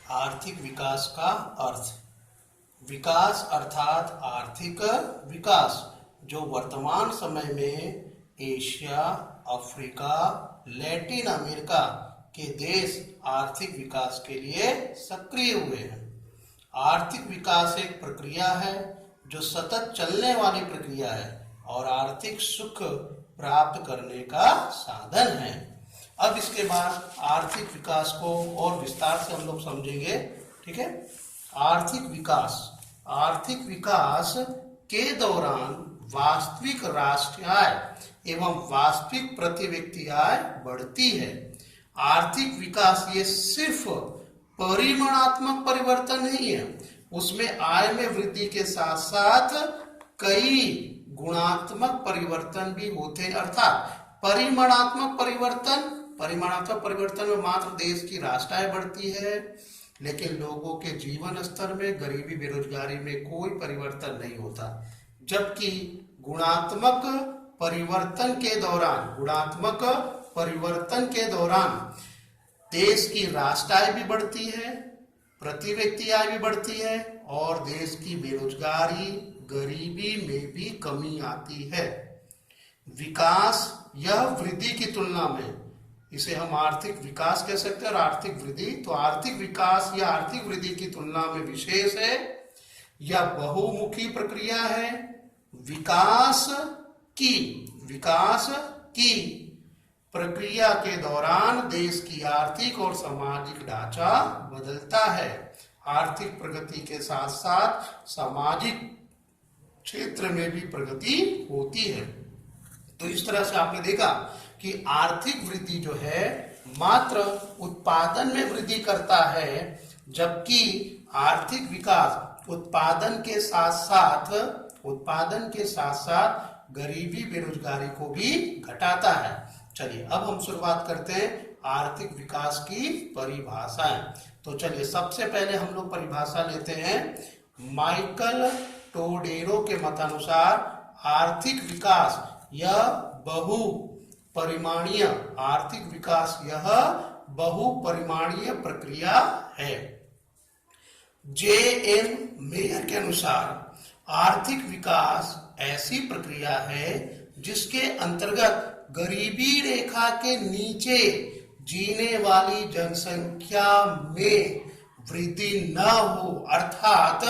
आर्थिक विकास का अर्थ। विकास अर्थात आर्थिक विकास जो वर्तमान समय में एशिया, अफ्रीका, लैटिन अमेरिका के देश आर्थिक विकास के लिए सक्रिय हुए हैं। आर्थिक विकास एक प्रक्रिया है जो सतत चलने वाली प्रक्रिया है और आर्थिक सुख प्राप्त करने का साधन है। अब इसके बाद आर्थिक विकास को और विस्तार से हम लोग समझेंगे। ठीक है। आर्थिक विकास के दौरान वास्तविक राष्ट्रीय आय एवं वास्तविक प्रति व्यक्ति आय बढ़ती है। आर्थिक विकास ये सिर्फ परिमाणात्मक परिवर्तन नहीं है, उसमें आय में वृद्धि के साथ साथ कई गुणात्मक परिवर्तन भी होते हैं। अर्थात परिमाणात्मक परिवर्तन में मात्र देश की राष्ट्रीय आय बढ़ती है, लेकिन लोगों के जीवन स्तर में, गरीबी बेरोजगारी में कोई परिवर्तन नहीं होता। जबकि गुणात्मक परिवर्तन के दौरान देश की राष्ट्रीय आय भी बढ़ती है, प्रति व्यक्ति आय भी बढ़ती है और देश की बेरोजगारी, गरीबी में भी कमी आती है। विकास यह वृद्धि की तुलना में, इसे हम आर्थिक विकास कह सकते हैं और आर्थिक वृद्धि। तो आर्थिक विकास या आर्थिक वृद्धि की तुलना में विशेष है या बहुमुखी प्रक्रिया है। विकास की प्रक्रिया के दौरान देश की आर्थिक और सामाजिक ढांचा बदलता है। आर्थिक प्रगति के साथ साथ सामाजिक क्षेत्र में भी प्रगति होती है। तो इस तरह से आपने देखा कि आर्थिक वृद्धि जो है मात्र उत्पादन में वृद्धि करता है, जबकि आर्थिक विकास उत्पादन के साथ साथ गरीबी बेरोजगारी को भी घटाता है। चलिए अब हम शुरुआत करते हैं आर्थिक विकास की परिभाषाएं। तो चलिए सबसे पहले हम लोग परिभाषा लेते हैं। माइकल टोडेरो के मतानुसार आर्थिक विकास यह बहुपरिमाणीय प्रक्रिया है। जे.एन. मेयर के अनुसार आर्थिक विकास ऐसी प्रक्रिया है जिसके अंतर्गत गरीबी रेखा के नीचे जीने वाली जनसंख्या में वृद्धि न हो, अर्थात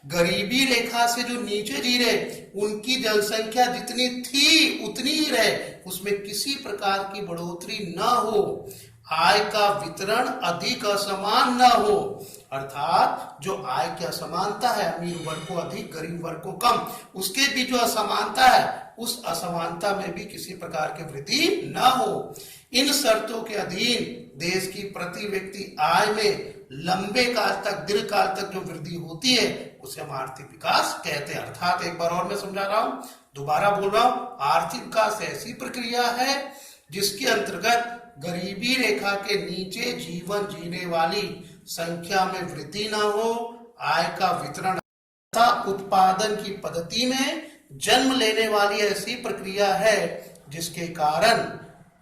गरीबी रेखा से जो नीचे जी रहे उनकी जनसंख्या जितनी थी उतनी ही रहे, उसमें किसी प्रकार की बढ़ोतरी न हो। आय का वितरण अधिक असमान न हो, अर्थात जो आय की असमानता है, अमीर वर्ग को अधिक, गरीब वर्ग को कम, उसके बीच जो असमानता है उस असमानता में भी किसी प्रकार की वृद्धि न हो। इन शर्तों के अधीन देश की प्रति व्यक्ति आय में लंबे काल तक, दीर्घ काल तक जो वृद्धि होती है उसे हम आर्थिक विकास कहते हैं। अर्थात एक बार और मैं समझा रहा हूं, दोबारा बोल रहा हूं, आर्थिक विकास ऐसी प्रक्रिया है जिसके अंतर्गत गरीबी रेखा के नीचे जीवन जीने वाली संख्या में वृद्धि न हो, आय का वितरण तथा उत्पादन की पद्धति में जन्म लेने वाली ऐसी प्रक्रिया है जिसके कारण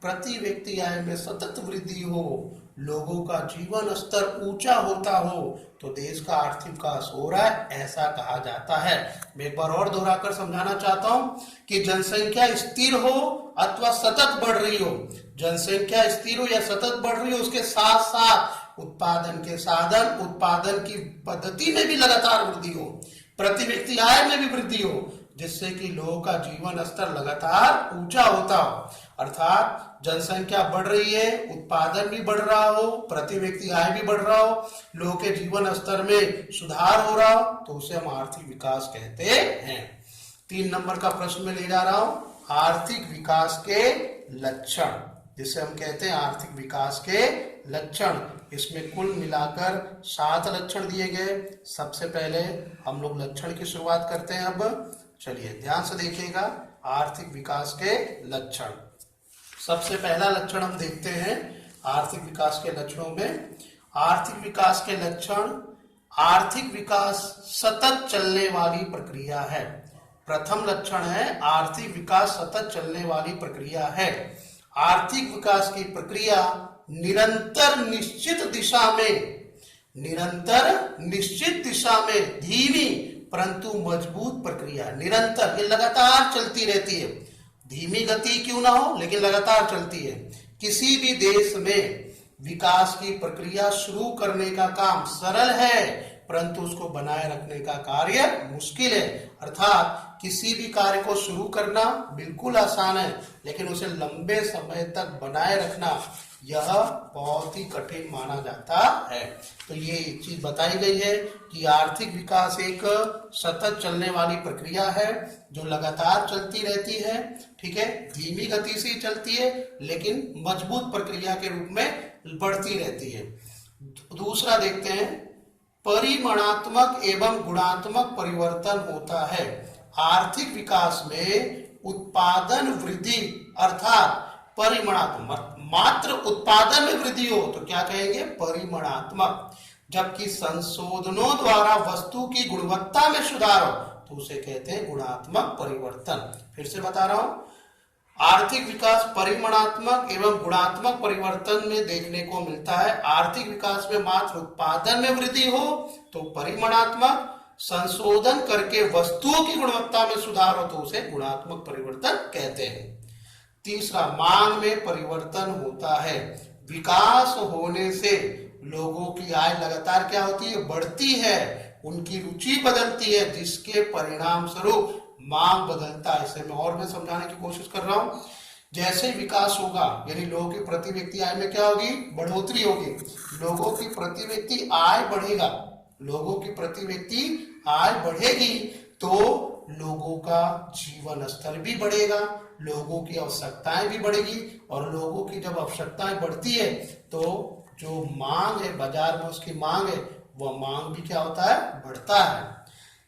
प्रति व्यक्ति आय में सतत वृद्धि हो, लोगों का जीवन स्तर ऊंचा होता हो, तो देश का आर्थिक विकास हो रहा है, ऐसा कहा जाता है। मैं एक बार और दोहराकर समझाना चाहता हूं कि जनसंख्या स्थिर हो अथवा सतत बढ़ रही हो, जनसंख्या स्थिर हो या सतत बढ़ रही हो, उसके साथ साथ उत्पादन के साधन, उत्पादन की पद्धति में भी लगातार वृद्धि हो, प्रति व्यक्ति आय में भी वृद्धि हो, जिससे कि लोगों का जीवन स्तर लगातार ऊंचा होता हो। अर्थात जनसंख्या बढ़ रही है, उत्पादन भी बढ़ रहा हो, प्रति व्यक्ति आय भी बढ़ रहा हो, लोगों के जीवन स्तर में सुधार हो रहा हो, तो उसे हम आर्थिक विकास कहते हैं। 3 नंबर का प्रश्न में ले जा रहा हूं, आर्थिक विकास के लक्षण, जिसे हम कहते हैं आर्थिक विकास के लक्षण। इसमें कुल मिलाकर 7 लक्षण दिए गए। सबसे पहले हम लोग लक्षण की शुरुआत करते हैं। अब चलिए ध्यान से देखिएगा आर्थिक विकास के लक्षण। सबसे पहला लक्षण हम देखते हैं आर्थिक विकास के लक्षणों में। आर्थिक विकास के लक्षण, आर्थिक विकास सतत चलने वाली प्रक्रिया है। प्रथम लक्षण है आर्थिक विकास सतत चलने वाली प्रक्रिया है। आर्थिक विकास की प्रक्रिया निरंतर निश्चित दिशा में निरंतर निश्चित दिशा में धीमी परंतु मजबूत प्रक्रिया। निरंतर, ये लगातार चलती रहती है, धीमी गति क्यों ना हो लेकिन लगातार चलती है। किसी भी देश में विकास की प्रक्रिया शुरू करने का काम सरल है परंतु उसको बनाए रखने का कार्य मुश्किल है। अर्थात किसी भी कार्य को शुरू करना बिल्कुल आसान है लेकिन उसे लंबे समय तक बनाए रखना यह बहुत ही कठिन माना जाता है। तो ये चीज बताई गई है कि आर्थिक विकास एक सतत चलने वाली प्रक्रिया है जो लगातार चलती रहती है, ठीक है, धीमी गति से चलती है लेकिन मजबूत प्रक्रिया के रूप में बढ़ती रहती है। दूसरा देखते हैं, परिमाणात्मक एवं गुणात्मक परिवर्तन होता है। आर्थिक विकास में उत्पादन वृद्धि अर्थात परिमाणात्मक, मात्र उत्पादन में वृद्धि हो तो क्या कहेंगे, परिमाणात्मक। जबकि संशोधनों द्वारा वस्तु की गुणवत्ता में सुधार हो तो उसे कहते हैं गुणात्मक परिवर्तन। फिर से बता रहा हूं, आर्थिक विकास परिमाणात्मक एवं गुणात्मक परिवर्तन में देखने को मिलता है। आर्थिक विकास में मात्र उत्पादन में वृद्धि हो तो परिमाणात्मक, संशोधन करके वस्तुओं की गुणवत्ता में सुधार हो तो उसे गुणात्मक परिवर्तन कहते हैं। तीसरा, मांग में परिवर्तन होता है। विकास होने से लोगों की आय लगातार क्या होती है, बढ़ती है, उनकी रुचि बदलती है जिसके परिणाम स्वरूप मांग बदलता है। इसे मैं और भी समझाने की कोशिश कर रहा हूं। जैसे विकास होगा यानी लोगों की प्रति व्यक्ति आय में क्या होगी, बढ़ोतरी होगी। लोगों की प्रति व्यक्ति आय बढ़ेगा, लोगों की प्रति व्यक्ति आय बढ़ेगी तो लोगों का जीवन स्तर भी बढ़ेगा, लोगों की आवश्यकताएं भी बढ़ेगी और लोगों की जब आवश्यकताएं बढ़ती है तो जो मांग है बाजार में उसकी मांग है वह मांग भी क्या होता है, बढ़ता है।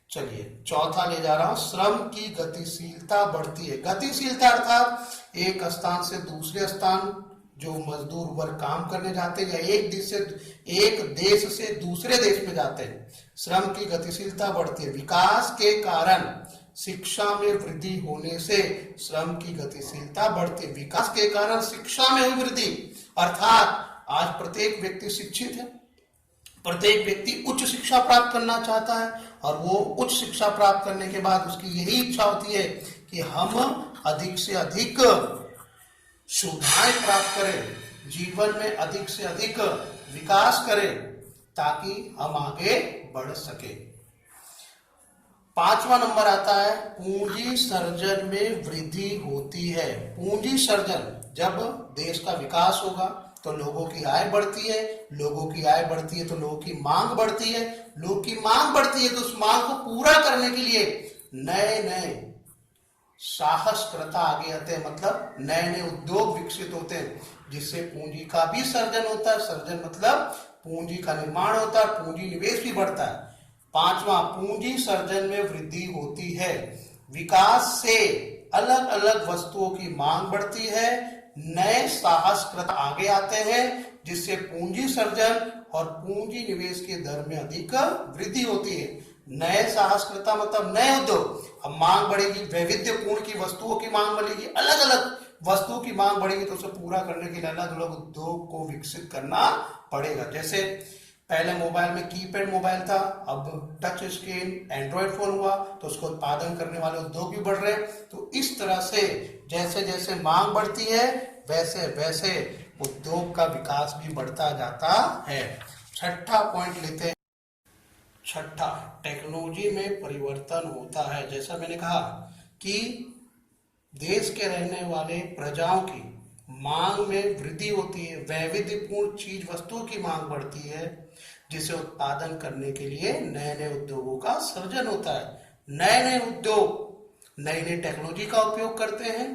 चलिए चौथा ले जा रहा हूं, श्रम की गतिशीलता बढ़ती है। गतिशीलता अर्थात एक स्थान से दूसरे स्थान जो मजदूर वर्ग काम करने जाते हैं या एक देश से दूसरे देश में जाते हैं, श्रम की गतिशीलता बढ़ती है। विकास के कारण शिक्षा में वृद्धि होने से श्रम की गतिशीलता बढ़ती है। विकास के कारण शिक्षा में हुई वृद्धि अर्थात आज प्रत्येक व्यक्ति शिक्षित है, प्रत्येक व्यक्ति उच्च शिक्षा प्राप्त करना चाहता है और वो उच्च शिक्षा प्राप्त करने के बाद उसकी यही इच्छा होती है कि हम अधिक से अधिक सुविधाएं प्राप्त करें, जीवन में अधिक से अधिक विकास करें ताकि हम आगे बढ़ सके। पांचवा नंबर आता है, पूंजी सर्जन में वृद्धि होती है। पूंजी सर्जन, जब देश का विकास होगा तो लोगों की आय बढ़ती है, लोगों की आय बढ़ती है तो लोगों की मांग बढ़ती है, लोगों की मांग बढ़ती है तो उस मांग को पूरा करने के लिए नए नए साहसकर्ता आगे आते हैं, मतलब नए नए उद्योग विकसित होते हैं जिससे पूंजी का भी सर्जन होता है। सर्जन मतलब पूंजी का निर्माण होता है, पूंजी निवेश भी बढ़ता है। पांचवा, पूंजी सर्जन में वृद्धि होती है। विकास से अलग अलग वस्तुओं की मांग बढ़ती है, नए साहसकृत आगे आते हैं जिससे पूंजी सर्जन और पूंजी निवेश के दर में अधिक वृद्धि होती है। नए साहसकृता मतलब नए उद्योग, अब मांग बढ़ेगी, वैविध्यपूर्ण की वस्तुओं की मांग बढ़ेगी, अलग अलग वस्तुओं की मांग बढ़ेगी तो उसे पूरा करने के लिए अलग अलग उद्योग को विकसित करना पड़ेगा। जैसे पहले मोबाइल में कीपैड मोबाइल था, अब टच स्क्रीन एंड्रॉइड फोन हुआ तो उसको उत्पादन करने वाले उद्योग भी बढ़ रहे हैं। तो इस तरह से जैसे जैसे मांग बढ़ती है वैसे वैसे उद्योग का विकास भी बढ़ता जाता है। छठा पॉइंट लेते हैं। छठा, टेक्नोलॉजी में परिवर्तन होता है। जैसा मैंने कहा कि देश के रहने वाले प्रजाओं की मांग में वृद्धि होती है, वैविध्यपूर्ण चीज वस्तुओं की मांग बढ़ती है जिसे उत्पादन करने के लिए नए नए उद्योगों का सर्जन होता है। नए नए उद्योग नई नई टेक्नोलॉजी का उपयोग करते हैं।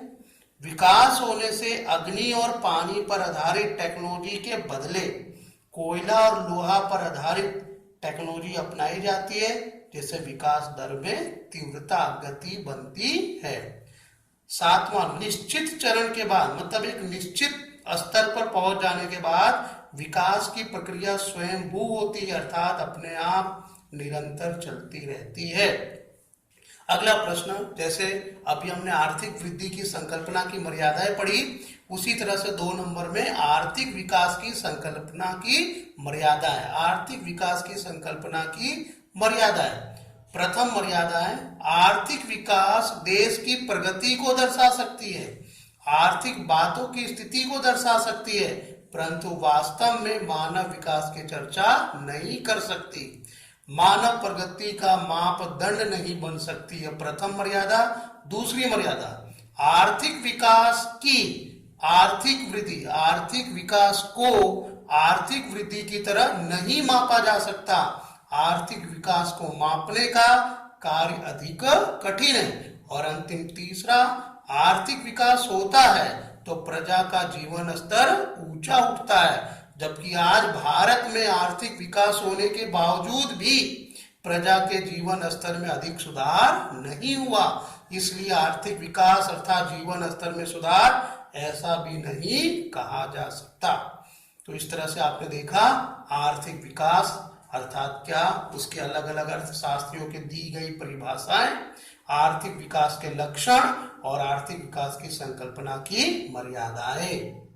विकास होने से अग्नि और पानी पर आधारित टेक्नोलॉजी के बदले कोयला और लोहा पर आधारित टेक्नोलॉजी अपनाई जाती है जिससे विकास दर में तीव्रता गति बनती है। सातवां, निश्चित चरण के बाद मतलब एक निश्चित स्तर पर पहुंच जाने के बाद विकास की प्रक्रिया स्वयंभू होती है अर्थात अपने आप निरंतर चलती रहती है। अगला प्रश्न, जैसे अभी हमने आर्थिक वृद्धि की संकल्पना की मर्यादाएं पढ़ी, उसी तरह से 2 नंबर में आर्थिक विकास की संकल्पना की मर्यादा है। आर्थिक विकास की संकल्पना की मर्यादा है। प्रथम मर्यादा है, आर्थिक विकास देश की प्रगति को दर्शा सकती है, आर्थिक बातों की स्थिति को दर्शा सकती है, परंतु वास्तव में मानव विकास की चर्चा नहीं कर सकती, मानव प्रगति का मापदंड नहीं बन सकती है। प्रथम मर्यादा। दूसरी मर्यादा, आर्थिक विकास की आर्थिक वृद्धि, आर्थिक विकास को आर्थिक वृद्धि की तरह नहीं मापा जा सकता। आर्थिक विकास को मापने का कार्य अधिक कठिन है। और अंतिम तीसरा, आर्थिक विकास होता है तो प्रजा का जीवन स्तर ऊंचा उठता है, जबकि आज भारत में आर्थिक विकास होने के बावजूद भी प्रजा के जीवन स्तर में अधिक सुधार नहीं हुआ। इसलिए आर्थिक विकास अर्थात जीवन स्तर में सुधार ऐसा भी नहीं कहा जा सकता। तो इस तरह से आपने देखा आर्थिक विकास अर्थात क्या, उसके अलग अलग अर्थशास्त्रियों के दी गई परिभाषाएं, आर्थिक विकास के लक्षण और आर्थिक विकास की संकल्पना की मर्यादाएं।